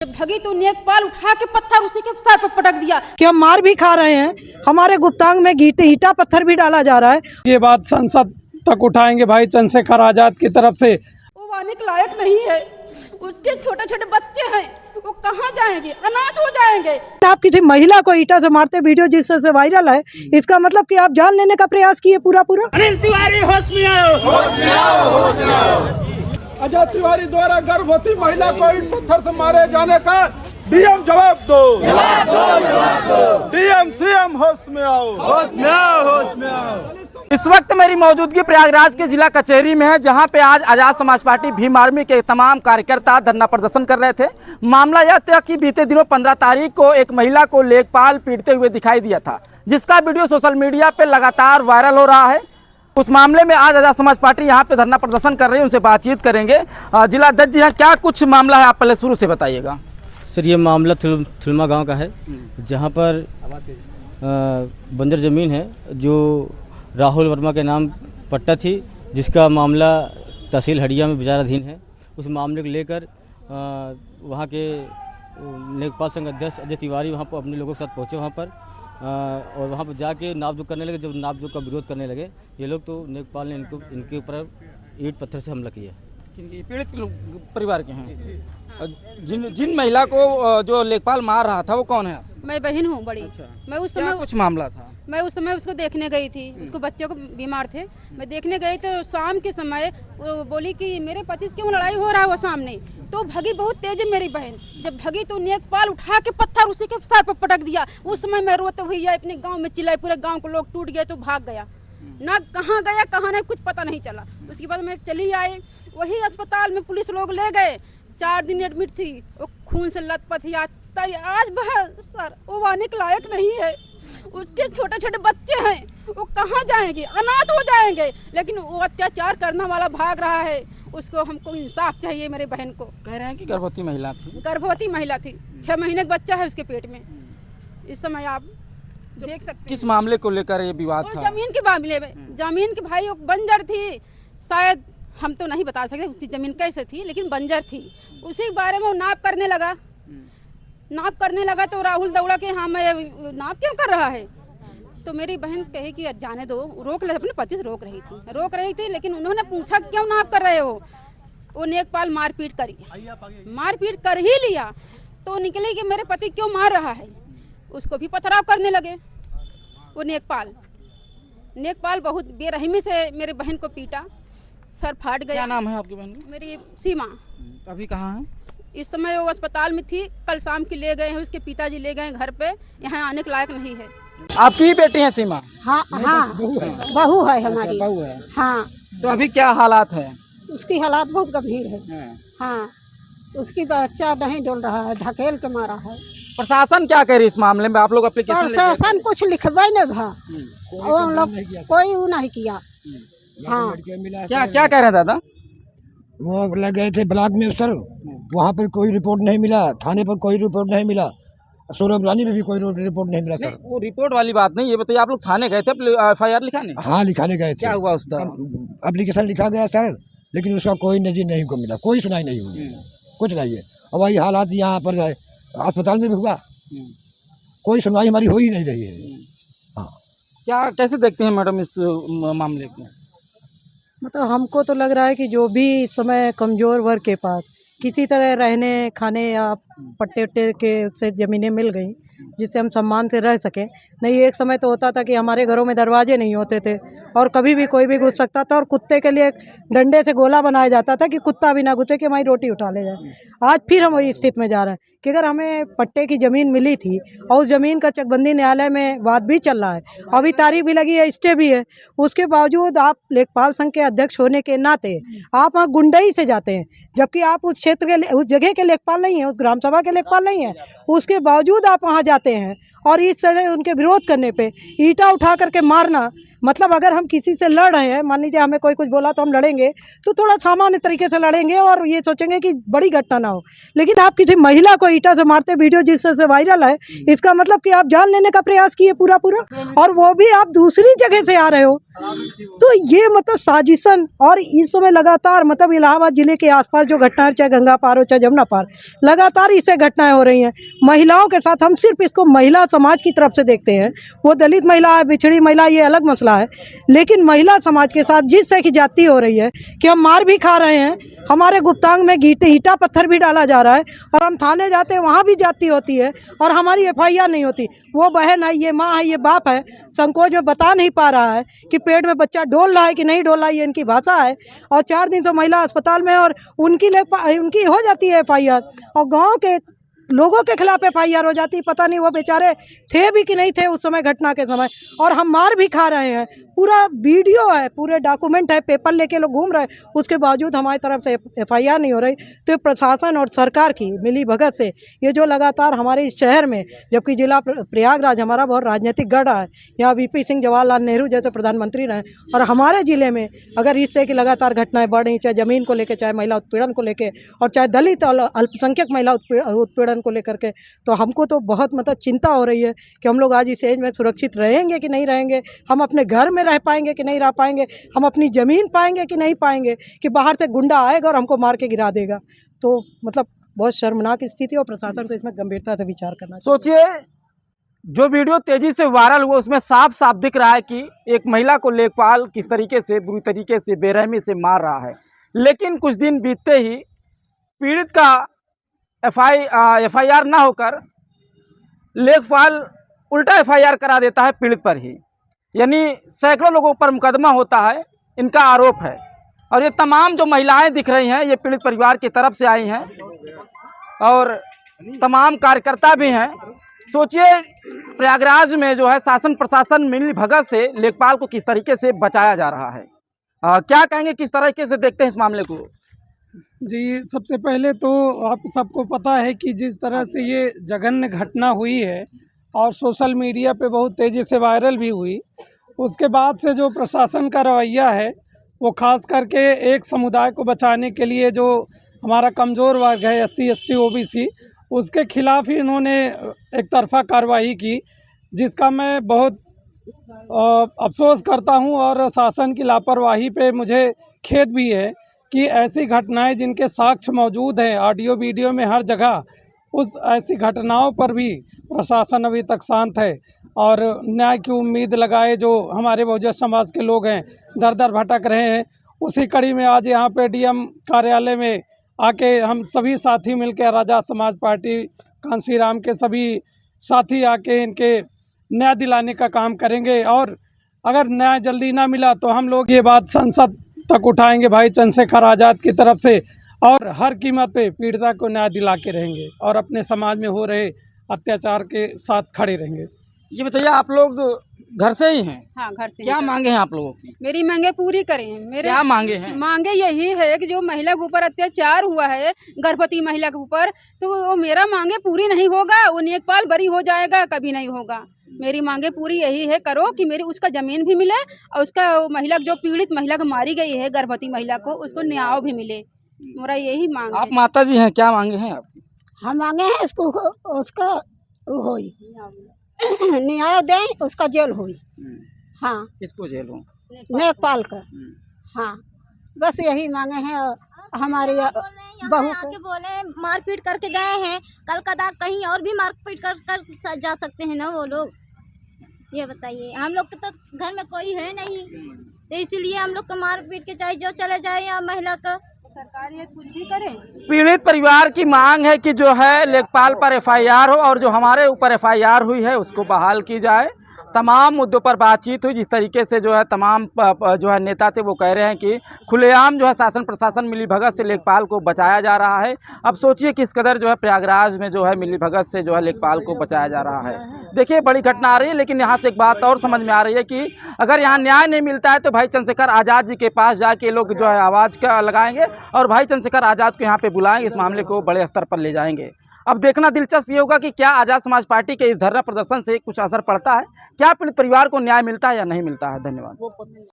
भगी तो नेकपाल उठा के पत्थर उसी के सर पर पटक दिया कि हम मार भी खा रहे हैं, हमारे गुप्तांग में ईटा पत्थर भी डाला जा रहा है। ये बात संसद तक उठाएंगे भाई चंद्रशेखर आजाद की तरफ से। वो आने के लायक नहीं है, उसके छोटे छोटे बच्चे हैं, वो कहाँ जाएंगे, अनाथ हो जाएंगे। आप किसी महिला को ईटा से मारते वीडियो जिससे वायरल है, इसका मतलब कि आप जान लेने का प्रयास किए पूरा। अनिल तिवारी होश में आओ, होश में आओ, होश में आओ। अजय तिवारी द्वारा गर्भवती महिला को ईंट पत्थर से मारे जाने का डीएम जवाब दो, जवाब दो, जवाब दो। डीएम सीएम होश में आओ, होश में आओ, होश में आओ। इस वक्त मेरी मौजूदगी प्रयागराज के जिला कचहरी में है, जहां पे आज आजाद समाज पार्टी भीम आर्मी के तमाम कार्यकर्ता धरना प्रदर्शन कर रहे थे। मामला यह था कि बीते दिनों 15 तारीख को एक महिला को लेखपाल पीटते हुए दिखाई दिया था, जिसका वीडियो सोशल मीडिया पे लगातार वायरल हो रहा है। उस मामले में आज आजाद समाज पार्टी यहाँ पे धरना प्रदर्शन कर रही है, उनसे बातचीत करेंगे। जिला अध्यक्ष जी हैं, क्या कुछ मामला है, आप पहले शुरू से बताइएगा। सर, ये मामला थुलमा गांव का है, जहाँ पर बंजर ज़मीन है जो राहुल वर्मा के नाम पट्टा थी, जिसका मामला तहसील हड़िया में विचाराधीन है। उस मामले को लेकर वहाँ के लेखपाल संघ अध्यक्ष अजय तिवारी वहाँ पर अपने लोगों के साथ पहुँचे वहाँ पर, और वहाँ पर जाके नापजोख करने लगे। जब नापजोख का विरोध करने लगे ये लोग, तो लेखपाल ने इनके ऊपर ईंट पत्थर से हमला किया। पीड़ित परिवार के हैं। जिन महिला को जो लेखपाल मार रहा था वो कौन है? मैं बहन हूँ बड़ी। अच्छा। मैं उस समय कुछ मामला था? मैं उस समय उसको देखने गई थी, उसको बच्चे को बीमार थे, मैं देखने गई तो शाम के समय वो बोली कि मेरे पति से क्यों लड़ाई हो रहा है वो सामने, तो भगी बहुत तेज है मेरी बहन। जब भगी तो नेकपाल उठा के पत्थर उसी के सर पर पटक दिया। उस समय मैं रोते हुई अपने गांव में चिल्लाई, पूरे गांव को लोग टूट गए, तो भाग गया ना, कहाँ गया कहाँ नहीं कुछ पता नहीं चला। उसके बाद मैं चली आई, वही अस्पताल में पुलिस लोग ले गए, 4 दिन एडमिट थी, वो खून से लथपथ ही आज सर वो आने के लायक नहीं है। उसके छोटे छोटे बच्चे हैं, वो कहाँ जाएंगे, अनाथ हो जाएंगे। लेकिन वो अत्याचार करने वाला भाग रहा है, उसको हमको इंसाफ चाहिए। मेरे बहन को कह रहे हैं कि गर्भवती महिला थी। गर्भवती महिला थी, 6 महीने का बच्चा है उसके पेट में। इस समय आप देख सकते हैं। किस मामले को लेकर ये विवाद था? जमीन के मामले में। जमीन की भाई बंजर थी, शायद हम तो नहीं बता सकते उसकी जमीन कैसे थी, लेकिन बंजर थी। उसी के बारे में वो नाप करने लगा तो राहुल दौड़ा के हाँ मैं नाप क्यों कर रहा है, तो मेरी बहन कहे कि जाने दो, रोक ले, अपने पति से रोक रही थी। लेकिन उन्होंने पूछा क्यों नाप कर रहे हो, वो नेकपाल मारपीट कर ही लिया। तो निकले कि मेरे पति क्यों मार रहा है, उसको भी पथराव करने लगे। वो नेकपाल बहुत बेरहमी से मेरे बहन को पीटा, सर फाट गया। क्या नाम है आपकी बहन? मेरी सीमा। अभी कहाँ है? इस समय वो अस्पताल में थी, कल शाम की ले गए हैं, उसके पिताजी ले गए घर पे, यहाँ आने के लायक नहीं है। आपकी ही बेटी है सीमा? हाँ, बहू है हमारी। बहू है। हाँ, तो अभी क्या हालात है? उसकी हालात बहुत गंभीर है। हाँ, उसकी बच्चा नहीं डोल रहा है, ढकेल के मारा है। प्रशासन क्या कह रही है इस मामले में? आप लोग एप्लीकेशन प्रशासन कुछ लिखवाई नहीं भा, वो लोग कोई वो नहीं किया। हाँ, क्या कह रहे हैं दादा? वो लग गए थे ब्लॉक में सर, वहाँ पर कोई रिपोर्ट नहीं मिला, थाने पर कोई रिपोर्ट नहीं मिला, सौरभ रानी में भी कोई रिपोर्ट नहीं मिला सर। वो रिपोर्ट वाली बात नहीं, ये बताइए आप लोग थाने गए थे FIR लिखाने? हाँ, लिखाने गए थे। क्या हुआ उस दौरान? एप्लीकेशन लिखा गया सर, लेकिन उसका कोई नजीर नहीं को मिला, कोई सुनाई नहीं हुई, कुछ नहीं है। और वही हालात यहाँ पर अस्पताल में भी हुआ, कोई सुनवाई हमारी हो ही नहीं रही है। हाँ, क्या कैसे देखते हैं मैडम इस मामले को? मतलब हमको तो लग रहा है कि जो भी इस समय कमज़ोर वर्ग के पास किसी तरह रहने खाने या पट्टे उट्टे के से ज़मीनें मिल गई जिससे हम सम्मान से रह सकें। नहीं, एक समय तो होता था कि हमारे घरों में दरवाजे नहीं होते थे और कभी भी कोई भी घुस सकता था, और कुत्ते के लिए डंडे से गोला बनाया जाता था कि कुत्ता भी ना घुसे कि हमारी रोटी उठा ले जाए। आज फिर हम वही स्थिति में जा रहे हैं कि अगर हमें पट्टे की ज़मीन मिली थी और उस ज़मीन का चकबंदी न्यायालय में वाद भी चल रहा है, अभी तारीख भी लगी है, स्टे भी है, उसके बावजूद आप लेखपाल संघ के अध्यक्ष होने के नाते आप वहाँ गुंडई से जाते हैं, जबकि आप उस क्षेत्र के उस जगह के लेखपाल नहीं हैं, उस ग्राम सभा के लेखपाल नहीं हैं, उसके बावजूद आप वहाँ जाते हैं और इस तरह उनके विरोध करने पे ईंटा उठा करके मारना, मतलब अगर हम किसी से लड़ रहे हैं, मान लीजिए हमें कोई कुछ बोला तो हम लड़ेंगे तो थोड़ा सामान्य तरीके से लड़ेंगे और ये सोचेंगे कि बड़ी घटना ना हो। लेकिन आप किसी महिला को ईंटा से मारते वीडियो जिस तरह से वायरल है, इसका मतलब कि आप जान लेने का प्रयास किए पूरा, और वो भी आप दूसरी जगह से आ रहे हो। तो ये मतलब साजिशन, और इस समय लगातार मतलब इलाहाबाद जिले के आसपास जो घटनाएं, चाहे गंगा पार हो चाहे जमुना पार, लगातार इससे घटनाएं हो रही हैं महिलाओं के साथ। हम सिर्फ इसको महिला समाज की तरफ से देखते हैं, वो दलित महिला है, बिछड़ी महिला, ये अलग मसला है, लेकिन महिला समाज के साथ जिस तरह की जाति हो रही है कि हम मार भी खा रहे हैं, हमारे गुप्तांग में ईंटा पत्थर भी डाला जा रहा है, और हम थाने जाते हैं वहाँ भी जाति होती है और हमारी FIR नहीं होती। वो बहन है, ये माँ है, ये बाप है, संकोच में बता नहीं पा रहा है कि पेट में बच्चा डोल रहा है कि नहीं डोल रहा है, ये इनकी भाषा है। और 4 दिन से महिला अस्पताल में, और उनकी हो जाती है FIR, और गांव के लोगों के खिलाफ FIR हो जाती। पता नहीं वो बेचारे थे भी कि नहीं थे उस समय, घटना के समय, और हम मार भी खा रहे हैं। पूरा वीडियो है, पूरे डॉक्यूमेंट है, पेपर लेके लोग घूम रहे हैं, उसके बावजूद हमारी तरफ से FIR नहीं हो रही। तो प्रशासन और सरकार की मिली भगत से ये जो लगातार हमारे इस शहर में, जबकि जिला प्रयागराज हमारा बहुत राजनीतिक गढ़ है, यहाँ VP सिंह जवाहरलाल नेहरू जैसे प्रधानमंत्री रहे, और हमारे ज़िले में अगर इससे कि लगातार घटनाएं बढ़ रही, चाहे ज़मीन को लेकर, चाहे महिला उत्पीड़न को लेकर, और चाहे दलित और अल्पसंख्यक महिला उत्पीड़न को लेकर के, तो हमको तो बहुत मतलब चिंता हो रही है कि हम लोग आज इस एज में सुरक्षित रहेंगे कि नहीं रहेंगे, हम अपने घर में रह पाएंगे कि नहीं रह पाएंगे, हम अपनी ज़मीन पाएंगे कि नहीं पाएंगे, कि बाहर से गुंडा आएगा और हमको मार के गिरा देगा। तो मतलब बहुत शर्मनाक स्थिति, और प्रशासन को इसमें गंभीरता से विचार करना चाहिए। सोचिए, जो वीडियो तेजी से वायरल हुआ उसमें साफ साफ दिख रहा है कि एक महिला को लेखपाल किस तरीके से, बुरी तरीके से, बेरहमी से मार रहा है। लेकिन कुछ दिन बीतते ही पीड़ित का FIR ना होकर लेखपाल उल्टा FIR करा देता है पीड़ित पर ही, यानी सैकड़ों लोगों पर मुकदमा होता है, इनका आरोप है। और ये तमाम जो महिलाएं दिख रही हैं, ये पीड़ित परिवार की तरफ से आई हैं, और तमाम कार्यकर्ता भी हैं। सोचिए, प्रयागराज में जो है शासन प्रशासन मिली भगत से लेखपाल को किस तरीके से बचाया जा रहा है। क्या कहेंगे, किस तरीके से देखते हैं इस मामले को? जी, सबसे पहले तो आप सबको पता है कि जिस तरह से ये जघन्य घटना हुई है और सोशल मीडिया पे बहुत तेज़ी से वायरल भी हुई, उसके बाद से जो प्रशासन का रवैया है वो खास करके एक समुदाय को बचाने के लिए, जो हमारा कमज़ोर वर्ग है SC ST OBC, उसके खिलाफ ही इन्होंने एक तरफा कार्रवाई की, जिसका मैं बहुत अफसोस करता हूं, और शासन की लापरवाही पे मुझे खेद भी है कि ऐसी घटनाएं जिनके साक्ष्य मौजूद हैं ऑडियो वीडियो में हर जगह, उस ऐसी घटनाओं पर भी प्रशासन अभी तक शांत है और न्याय की उम्मीद लगाए जो हमारे बहुजन समाज के लोग हैं दर दर भटक रहे हैं। उसी कड़ी में आज यहाँ पे DM कार्यालय में आके हम सभी साथी मिलकर राजा समाज पार्टी कांसीराम के सभी साथी आके इनके न्याय दिलाने का काम करेंगे, और अगर न्याय जल्दी ना मिला तो हम लोग ये बात संसद तक उठाएंगे भाई चंद्रशेखर आज़ाद की तरफ से, और हर कीमत पे पीड़िता को न्याय दिला के रहेंगे और अपने समाज में हो रहे अत्याचार के साथ खड़े रहेंगे। ये बताइए, आप लोग घर से ही हैं? हाँ, घर से। क्या मांगे हैं आप लोगों की? मेरी मांगे पूरी करें। मेरे क्या मांगे हैं? मांगे यही है कि जो महिला के ऊपर अत्याचार हुआ है, गर्भवती महिला के ऊपर, तो वो मेरा मांगे पूरी नहीं होगा, वो लेखपाल बरी हो जाएगा, कभी नहीं होगा। मेरी मांगे पूरी यही है करो कि मेरी उसका ज़मीन भी मिले, और उसका महिला जो पीड़ित महिला को मारी गई है, गर्भवती महिला को, उसको न्याय भी मिले। मेरा यही मांग आप माता जी हैं, क्या मांगे हैं आप? हम मांगे हैं उसका होई न्याय दें, उसका जेल हुई। हाँ, किसको जेल हो? लेखपाल का। हाँ, बस यही मांगे हैं। हमारे बहू आके बोले मारपीट करके गए हैं, कल का दाग कहीं और भी मारपीट कर जा सकते हैं ना वो लोग। ये बताइए, हम लोग तो घर में कोई है नहीं, तो इसीलिए हम लोग को मारपीट के चाहे जो चले जाए, या महिला का सरकार ये कुछ भी करे। पीड़ित परिवार की मांग है कि जो है लेखपाल पर FIR हो, और जो हमारे ऊपर FIR हुई है उसको बहाल की जाए। तमाम मुद्दों पर बातचीत हुई, जिस तरीके से जो है तमाम जो है नेता थे वो कह रहे हैं कि खुलेआम जो है शासन प्रशासन मिलीभगत से लेखपाल को बचाया जा रहा है। अब सोचिए किस कदर जो है प्रयागराज में जो है मिलीभगत से जो है लेखपाल को बचाया जा रहा है। देखिए, बड़ी घटना आ रही है, लेकिन यहाँ से एक बात और समझ में आ रही है कि अगर यहाँ न्याय नहीं मिलता है तो भाई चंद्रशेखर आज़ाद जी के पास जाके लोग जो है आवाज़ लगाएंगे, और भाई चंद्रशेखर आज़ाद को यहाँ पे बुलाएंगे, इस मामले को बड़े स्तर पर ले जाएंगे। अब देखना दिलचस्प ये होगा कि क्या आज़ाद समाज पार्टी के इस धरना प्रदर्शन से कुछ असर पड़ता है, क्या पीड़ित परिवार को न्याय मिलता है या नहीं मिलता है। धन्यवाद।